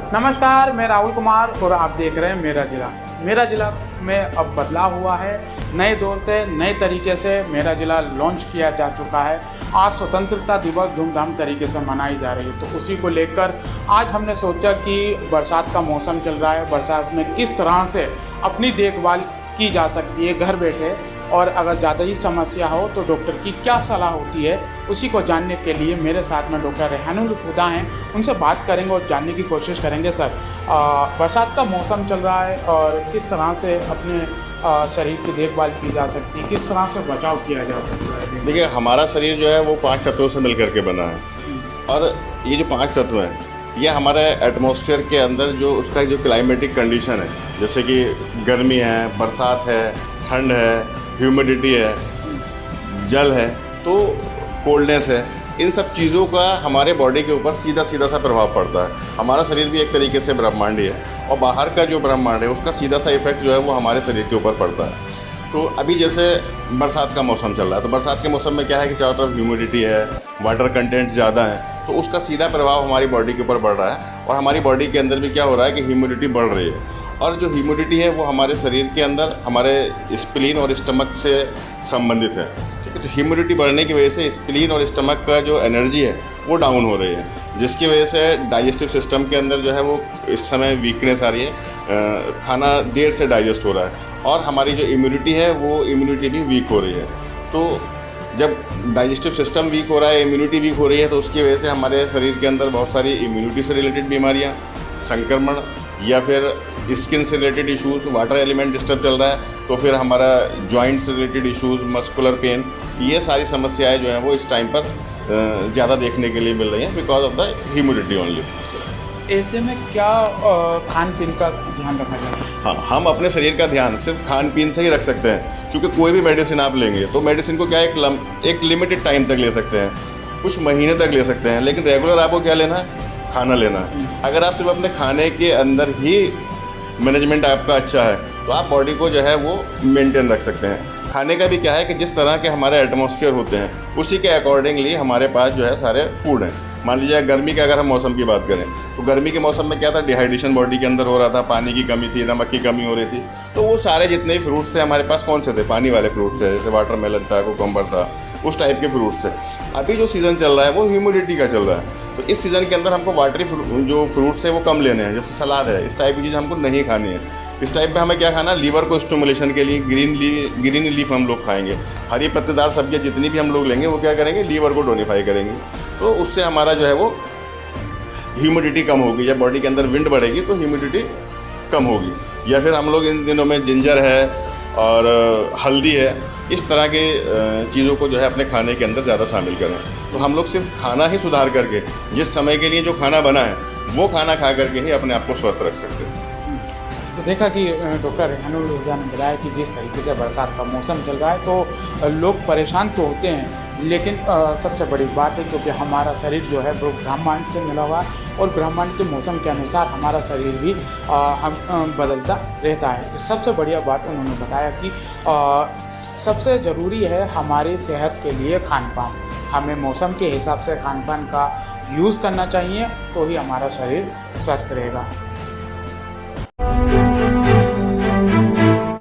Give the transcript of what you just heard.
नमस्कार, मैं राहुल कुमार और आप देख रहे हैं मेरा ज़िला में अब बदलाव हुआ है। नए दौर से नए तरीके से मेरा ज़िला लॉन्च किया जा चुका है। आज स्वतंत्रता दिवस धूमधाम तरीके से मनाई जा रही है, तो उसी को लेकर आज हमने सोचा कि बरसात का मौसम चल रहा है, बरसात में किस तरह से अपनी देखभाल की जा सकती है घर बैठे, और अगर ज़्यादा ही समस्या हो तो डॉक्टर की क्या सलाह होती है, उसी को जानने के लिए मेरे साथ में डॉक्टर रेहानुल हुदा हैं। उनसे बात करेंगे और जानने की कोशिश करेंगे। सर, बरसात का मौसम चल रहा है और किस तरह से अपने शरीर की देखभाल की जा सकती है, किस तरह से बचाव किया जा सकता है? देखिए, हमारा शरीर जो है वो 5 तत्वों से मिल करके बना है, और ये जो 5 तत्व हैं ये हमारे एटमॉस्फेयर के अंदर जो उसका जो क्लाइमेटिक कंडीशन है, जैसे कि गर्मी है, बरसात है, ठंड है, ह्यूमिडिटी है, जल है, तो कोल्डनेस है, इन सब चीज़ों का हमारे बॉडी के ऊपर सीधा सा प्रभाव पड़ता है। हमारा शरीर भी एक तरीके से ब्रह्मांडी है, और बाहर का जो ब्रह्मांड है उसका सीधा सा इफेक्ट जो है वो हमारे शरीर के ऊपर पड़ता है। तो अभी जैसे बरसात का मौसम चल रहा है, तो बरसात के मौसम में क्या है कि चारों तरफ ह्यूमिडिटी है, वाटर कंटेंट ज़्यादा है, तो उसका सीधा प्रभाव हमारी बॉडी के ऊपर पड़ रहा है, और हमारी बॉडी के अंदर भी क्या हो रहा है कि ह्यूमिडिटी बढ़ रही है। और जो ह्यूमिडिटी है वो हमारे शरीर के अंदर हमारे स्प्लीन और स्टमक से संबंधित है, ठीक है। तो ह्यूमिडिटी बढ़ने की वजह से स्प्लीन और स्टमक का जो एनर्जी है वो डाउन हो रही है, जिसकी वजह से डाइजेस्टिव सिस्टम के अंदर जो है वो इस समय वीकनेस आ रही है, खाना देर से डाइजेस्ट हो रहा है, और हमारी जो इम्यूनिटी है वो इम्यूनिटी भी वीक हो रही है। तो जब डाइजेस्टिव सिस्टम वीक हो रहा है, इम्यूनिटी वीक हो रही है, तो उसकी वजह से हमारे शरीर के अंदर बहुत सारी इम्यूनिटी से रिलेटेड बीमारियाँ, संक्रमण, या फिर स्किन से related issues, water element disturb चल रहा है तो फिर हमारा जॉइंट से रिलेटेड इश्यूज़, मस्कुलर पेन, ये सारी समस्याएं जो हैं वो इस टाइम पर ज़्यादा देखने के लिए मिल रही हैं because of the humidity only. ऐसे में क्या खान पीन का ध्यान रखना चाहिए? हाँ, हम अपने शरीर का ध्यान सिर्फ खान पीन से ही रख सकते हैं, क्योंकि कोई भी मेडिसिन आप लेंगे तो मेडिसिन को क्या एक लिमिटेड टाइम तक ले सकते हैं, कुछ महीने तक ले सकते हैं, लेकिन रेगुलर आपको क्या लेना है? खाना लेना है। अगर आप सिर्फ अपने खाने के अंदर ही मैनेजमेंट आपका अच्छा है तो आप बॉडी को जो है वो मेंटेन रख सकते हैं। खाने का भी क्या है कि जिस तरह के हमारे एटमॉस्फेयर होते हैं उसी के अकॉर्डिंगली हमारे पास जो है सारे फूड हैं। मान लीजिए गर्मी के अगर हम मौसम की बात करें तो गर्मी के मौसम में क्या था, डिहाइड्रेशन बॉडी के अंदर हो रहा था, पानी की कमी थी, नमक की कमी हो रही थी, तो वो सारे जितने भी फ्रूट्स थे हमारे पास कौन से थे? पानी वाले फ्रूट्स थे, जैसे वाटरमेलन था, कुकम्बर था, उस टाइप के फ्रूट्स थे। अभी जो सीज़न चल रहा है वो ह्यूमिडिटी का चल रहा है, तो इस सीज़न के अंदर हमको वाटरी जो फ्रूट्स है वो कम लेने हैं, जैसे सलाद है, इस टाइप की चीज़ हमको नहीं खानी है। इस टाइप में हमें क्या खाना? लीवर को स्टिमुलेशन के लिए ग्रीन लीफ हम लोग खाएंगे। हरी पत्तेदार सब्जियाँ जितनी भी हम लोग लेंगे वो क्या करेंगे? लीवर को टोनिफाई करेंगे, तो उससे हमारा जो है वो ह्यूमिडिटी कम होगी। जब बॉडी के अंदर विंड बढ़ेगी तो ह्यूमिडिटी कम होगी। या फिर हम लोग इन दिनों में जिंजर है और हल्दी है, इस तरह के चीज़ों को जो है अपने खाने के अंदर ज़्यादा शामिल करें। तो हम लोग सिर्फ खाना ही सुधार करके, जिस समय के लिए जो खाना बना है वो खाना खा करके ही अपने आप को स्वस्थ रख सकते हैं। तो देखा कि डॉक्टर रेहानुल हुदा ने बताया कि जिस तरीके से बरसात का मौसम चल रहा है तो लोग परेशान तो होते हैं, लेकिन सबसे बड़ी बात है क्योंकि हमारा शरीर जो है वो ब्रह्मांड से मिला हुआ है, और ब्रह्मांड के मौसम के अनुसार हमारा शरीर भी बदलता रहता है। सबसे बढ़िया बात उन्होंने बताया कि सबसे ज़रूरी है हमारी सेहत के लिए खान पान। हमें मौसम के हिसाब से खान पान का यूज़ करना चाहिए, तो ही हमारा शरीर स्वस्थ रहेगा।